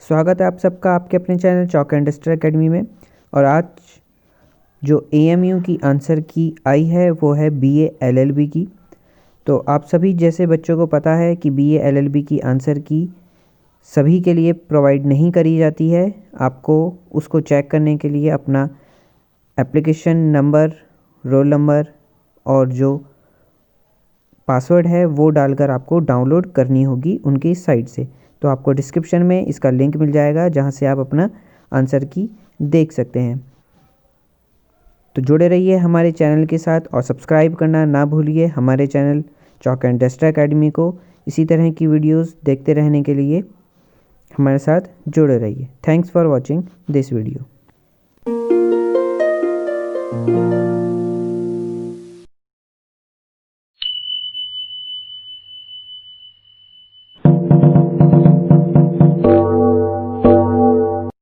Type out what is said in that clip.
स्वागत है आप सबका आपके अपने channel chalk and duster academy में। और आज जो एएमयू की आंसर की आई है वो है बीए एलएलबी की। तो आप सभी जैसे बच्चों को पता है कि बीए एलएलबी की आंसर की सभी के लिए प्रोवाइड नहीं करी जाती है। आपको उसको चेक करने के लिए अपना एप्लीकेशन नंबर, रोल नंबर और जो पासवर्ड है वो डालकर आपको डाउनलोड करनी होगी उनकी साइट से। तो आपको डिस्क्रिप्शन में इसका लिंक मिल जाएगा जहां से आप अपना आंसर की देख सकते हैं। तो जुड़े रहिए हमारे चैनल के साथ और सब्सक्राइब करना ना भूलिए हमारे channel chalk and duster academy को। इसी तरह की वीडियोस देखते रहने के लिए हमारे साथ जुड़े रहिए। Thanks for watching this video.